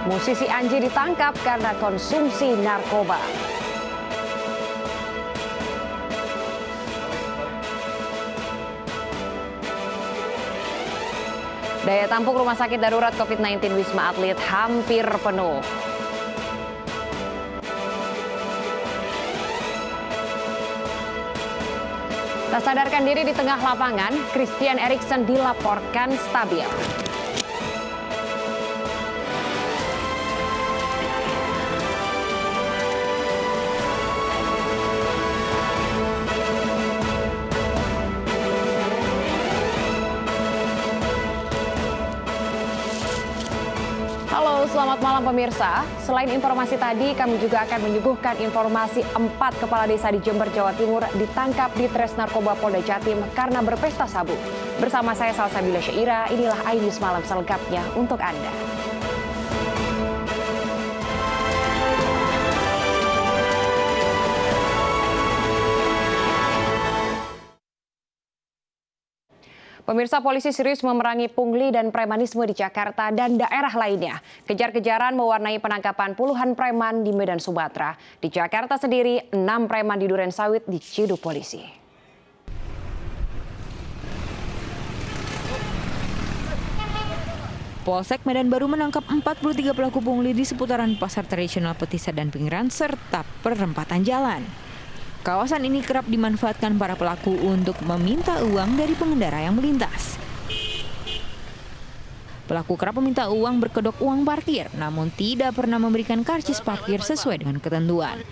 Musisi Anji ditangkap karena konsumsi narkoba. Daya tampung Rumah Sakit Darurat COVID-19 Wisma Atlet hampir penuh. Tak sadarkan diri di tengah lapangan, Christian Eriksen dilaporkan stabil. Halo, selamat malam pemirsa. Selain informasi tadi, kami juga akan menyuguhkan informasi 4 kepala desa di Jember, Jawa Timur ditangkap di Tres Narkoba Polda Jatim karena berpesta sabu. Bersama saya Salsabila Syaira, inilah iNews Malam selengkapnya untuk Anda. Pemirsa, polisi serius memerangi pungli dan premanisme di Jakarta dan daerah lainnya. Kejar-kejaran mewarnai penangkapan puluhan preman di Medan, Sumatera. Di Jakarta sendiri, 6 preman di Durensawit diciduk polisi. Polsek Medan baru menangkap 43 pelaku pungli di seputaran pasar tradisional Petisa dan Pinggiran serta perempatan jalan. Kawasan ini kerap dimanfaatkan para pelaku untuk meminta uang dari pengendara yang melintas. Pelaku kerap meminta uang berkedok uang parkir, namun tidak pernah memberikan karcis parkir sesuai dengan ketentuan.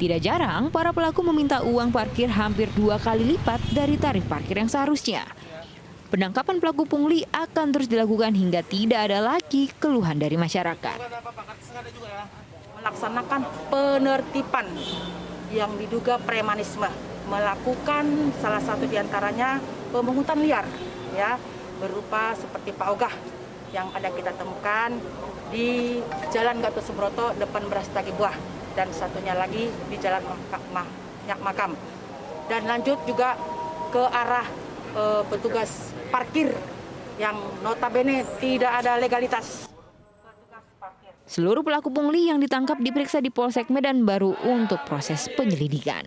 Tidak jarang, para pelaku meminta uang parkir hampir 2 kali lipat dari tarif parkir yang seharusnya. Penangkapan pelaku pungli akan terus dilakukan hingga tidak ada lagi keluhan dari masyarakat. Melaksanakan penertiban yang diduga premanisme, melakukan salah satu diantaranya pemungutan liar, ya, berupa seperti Pak Ogah yang ada kita temukan di Jalan Gatot Subroto depan Beras Tagi Buah dan satunya lagi di Jalan Makam. Dan lanjut juga ke arah petugas parkir yang notabene tidak ada legalitas. Seluruh pelaku pungli yang ditangkap diperiksa di Polsek Medan Baru untuk proses penyelidikan.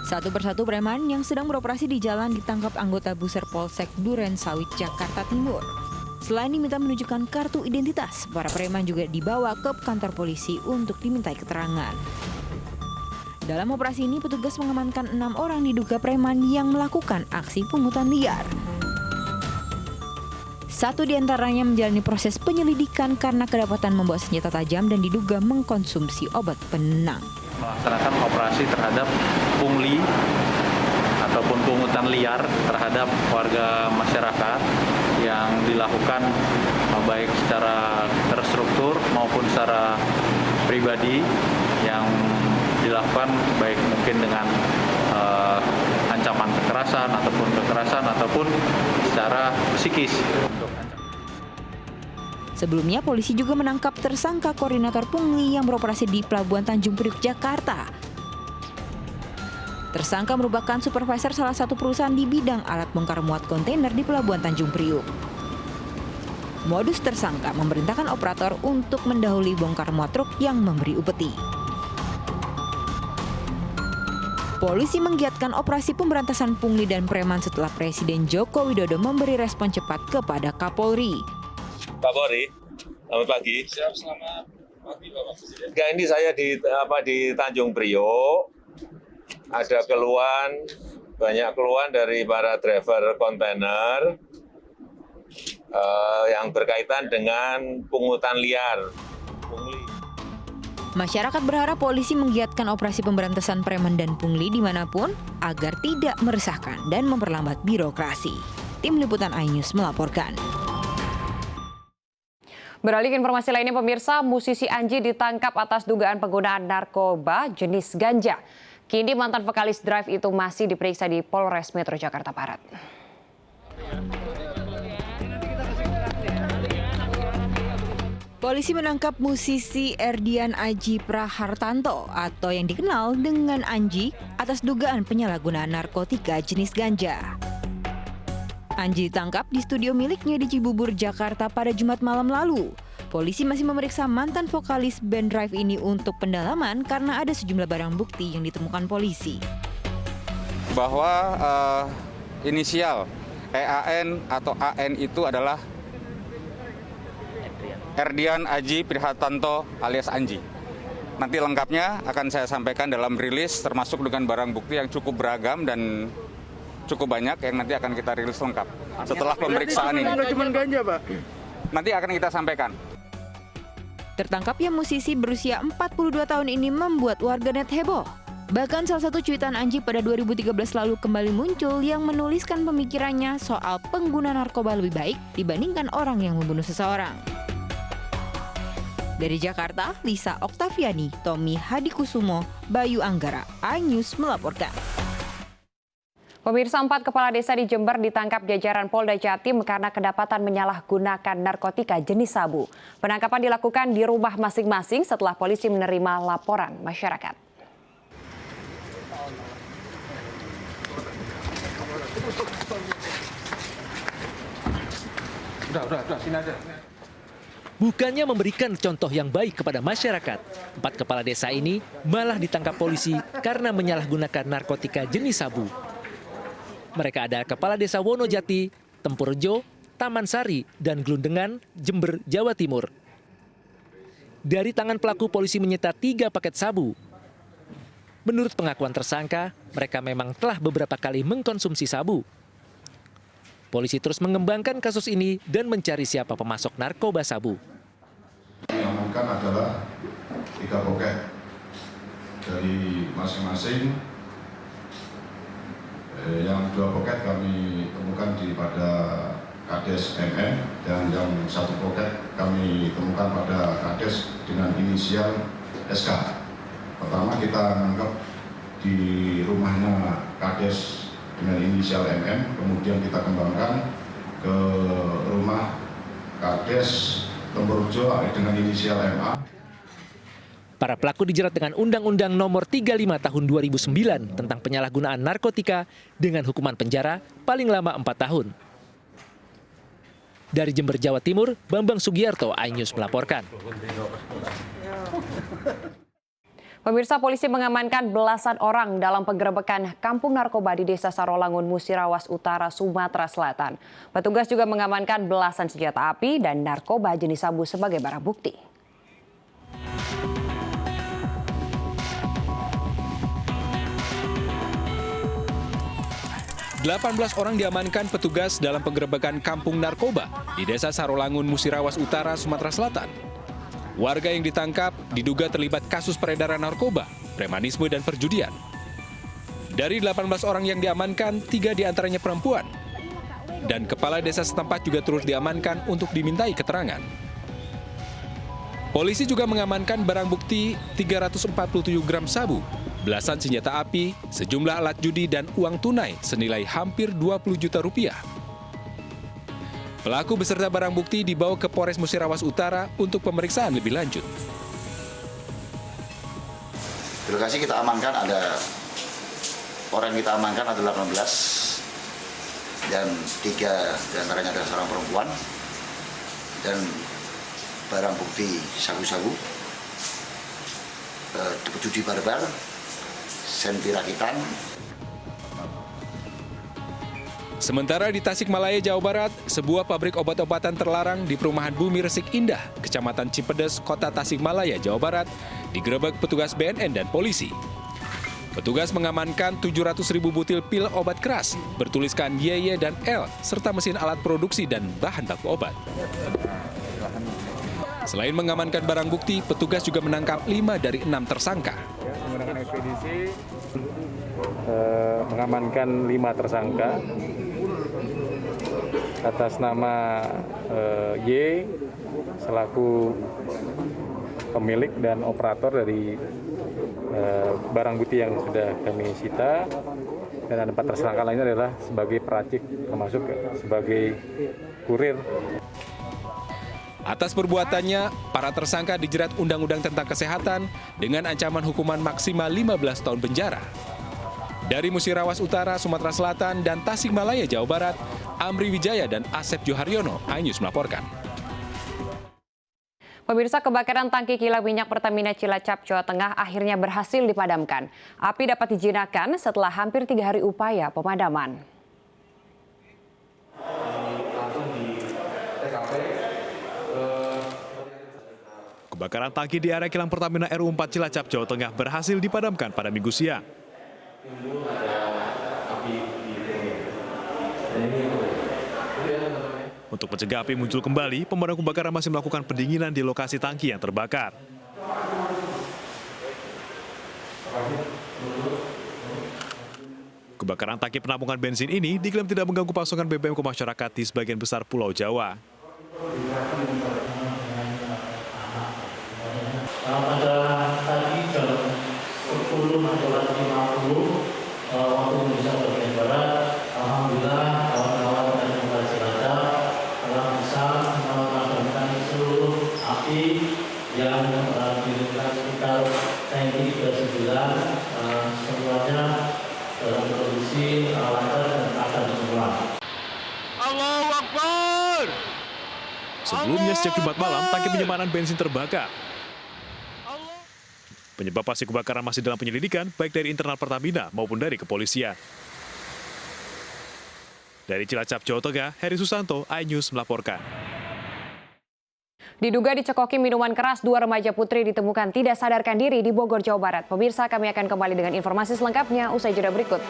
Satu persatu preman yang sedang beroperasi di jalan ditangkap anggota Buser Polsek Durensawit, Jakarta Timur. Selain diminta menunjukkan kartu identitas, para preman juga dibawa ke kantor polisi untuk dimintai keterangan. Dalam operasi ini, petugas mengamankan 6 orang diduga preman yang melakukan aksi pungutan liar. Satu diantaranya menjalani proses penyelidikan karena kedapatan membawa senjata tajam dan diduga mengkonsumsi obat penenang. Melaksanakan operasi terhadap pungli ataupun pungutan liar terhadap warga masyarakat yang dilakukan baik secara terstruktur maupun secara pribadi, yang dilakukan baik mungkin dengan ancaman kekerasan ataupun secara psikis. Sebelumnya, polisi juga menangkap tersangka koordinator pungli yang beroperasi di Pelabuhan Tanjung Priok, Jakarta. Tersangka merupakan supervisor salah satu perusahaan di bidang alat bongkar muat kontainer di Pelabuhan Tanjung Priok. Modus tersangka memerintahkan operator untuk mendahului bongkar muat truk yang memberi upeti. Polisi menggiatkan operasi pemberantasan pungli dan preman setelah Presiden Joko Widodo memberi respon cepat kepada Kapolri. Pak Polri, selamat pagi. Siap, selamat pagi Bapak Presiden. Ini saya di Tanjung Priok. Ada banyak keluhan dari para driver kontainer yang berkaitan dengan pungutan liar. Masyarakat berharap polisi menggiatkan operasi pemberantasan preman dan pungli dimanapun agar tidak meresahkan dan memperlambat birokrasi. Tim Liputan iNews melaporkan. Beralih ke informasi lainnya pemirsa, musisi Anji ditangkap atas dugaan penggunaan narkoba jenis ganja. Kini mantan vokalis Drive itu masih diperiksa di Polres Metro Jakarta Barat. Polisi menangkap musisi Erdian Aji Prahartanto atau yang dikenal dengan Anji atas dugaan penyalahgunaan narkotika jenis ganja. Anji ditangkap di studio miliknya di Cibubur, Jakarta pada Jumat malam lalu. Polisi masih memeriksa mantan vokalis band Drive ini untuk pendalaman karena ada sejumlah barang bukti yang ditemukan polisi. Bahwa inisial EAN atau AN itu adalah Erdian Aji Prihartanto alias Anji. Nanti lengkapnya akan saya sampaikan dalam rilis, termasuk dengan barang bukti yang cukup beragam dan cukup banyak yang nanti akan kita rilis lengkap setelah pemeriksaan ini. Cuma ganja, Pak. Nanti akan kita sampaikan. Tertangkapnya musisi berusia 42 tahun ini membuat warganet heboh. Bahkan salah satu cuitan Anji pada 2013 lalu kembali muncul yang menuliskan pemikirannya soal pengguna narkoba lebih baik dibandingkan orang yang membunuh seseorang. Dari Jakarta, Lisa Oktaviani, Tommy Hadikusumo, Bayu Anggara, iNews melaporkan. Pemirsa, 4 kepala desa di Jember ditangkap jajaran Polda Jatim karena kedapatan menyalahgunakan narkotika jenis sabu. Penangkapan dilakukan di rumah masing-masing setelah polisi menerima laporan masyarakat. Udah, sini aja. Bukannya memberikan contoh yang baik kepada masyarakat, 4 kepala desa ini malah ditangkap polisi karena menyalahgunakan narkotika jenis sabu. Mereka adalah Kepala Desa Wonojati, Tempurjo, Taman Sari, dan Glundengan, Jember, Jawa Timur. Dari tangan pelaku, polisi menyita 3 paket sabu. Menurut pengakuan tersangka, mereka memang telah beberapa kali mengkonsumsi sabu. Polisi terus mengembangkan kasus ini dan mencari siapa pemasok narkoba sabu. Yang diamankan adalah 3 poket dari masing-masing. Yang 2 poket kami temukan pada Kades MM dan yang 1 poket kami temukan pada Kades dengan inisial SK. Pertama kita menangkap di rumahnya Kades dengan inisial MM, kemudian kita kembangkan ke rumah Kades Tempurjo dengan inisial MA. Para pelaku dijerat dengan Undang-Undang Nomor 35 Tahun 2009 tentang penyalahgunaan narkotika dengan hukuman penjara paling lama 4 tahun. Dari Jember, Jawa Timur, Bambang Sugiarto, iNews melaporkan. Pemirsa, polisi mengamankan belasan orang dalam penggerebekan kampung narkoba di Desa Sarolangun, Musirawas Utara, Sumatera Selatan. Petugas juga mengamankan belasan senjata api dan narkoba jenis sabu sebagai barang bukti. Delapan belas orang diamankan petugas dalam penggerebekan kampung narkoba di Desa Sarolangun, Musirawas Utara, Sumatera Selatan. Warga yang ditangkap diduga terlibat kasus peredaran narkoba, premanisme, dan perjudian. Dari 18 orang yang diamankan, 3 diantaranya perempuan. Dan kepala desa setempat juga turut diamankan untuk dimintai keterangan. Polisi juga mengamankan barang bukti 347 gram sabu, belasan senjata api, sejumlah alat judi, dan uang tunai senilai hampir 20 juta rupiah. Pelaku beserta barang bukti dibawa ke Polres Musirawas Utara untuk pemeriksaan lebih lanjut. Di lokasi kita amankan orang yang kita amankan ada 18 dan 3 diantaranya adalah seorang perempuan dan barang bukti sabu-sabu, judi barbar, senpi rakitan. Sementara di Tasikmalaya, Jawa Barat, sebuah pabrik obat-obatan terlarang di perumahan Bumi Resik Indah, Kecamatan Cipedes, Kota Tasikmalaya, Jawa Barat, digerebek petugas BNN dan polisi. Petugas mengamankan 700.000 butil pil obat keras, bertuliskan YY dan L, serta mesin alat produksi dan bahan baku obat. Selain mengamankan barang bukti, petugas juga menangkap 5 dari 6 tersangka. Menggunakan ekspedisi, mengamankan 5 tersangka atas nama Y selaku pemilik dan operator dari barang bukti yang sudah kami sita, dan ada 4 tersangka lainnya adalah sebagai peracik, termasuk sebagai kurir. Atas perbuatannya, para tersangka dijerat Undang-Undang tentang Kesehatan dengan ancaman hukuman maksimal 15 tahun penjara. Dari Musirawas Utara, Sumatera Selatan, dan Tasikmalaya, Jawa Barat, Amri Wijaya dan Asep Joharyono, iNews melaporkan. Pemirsa, kebakaran tangki kilang minyak Pertamina Cilacap, Jawa Tengah akhirnya berhasil dipadamkan. Api dapat dijinakkan setelah hampir 3 hari upaya pemadaman. Kebakaran tangki di area kilang Pertamina RU4 Cilacap, Jawa Tengah berhasil dipadamkan pada Minggu siang. Untuk mencegah api muncul kembali, pemadam kebakaran masih melakukan pendinginan di lokasi tangki yang terbakar. Kebakaran tangki penampungan bensin ini diklaim tidak mengganggu pasokan BBM ke masyarakat di sebagian besar Pulau Jawa. Pada tadi jam 10 atau 50 waktu Indonesia bagian Barat, alhamdulillah kawan-kawan dari Kota Cilacap telah bisa memadamkan seluruh api yang dilakukan sekitar tangki 39, semuanya dalam kondisi lancar dan akan semua. Allahu Akbar! Sebelumnya sejak Jumat malam, tangki penyimpanan bensin terbakar. Penyebab pasti kebakaran masih dalam penyelidikan, baik dari internal Pertamina maupun dari kepolisian. Dari Cilacap, Jawa Tengah, Heri Susanto, iNews melaporkan. Diduga dicekoki minuman keras, 2 remaja putri ditemukan tidak sadarkan diri di Bogor, Jawa Barat. Pemirsa, kami akan kembali dengan informasi selengkapnya usai jeda berikut.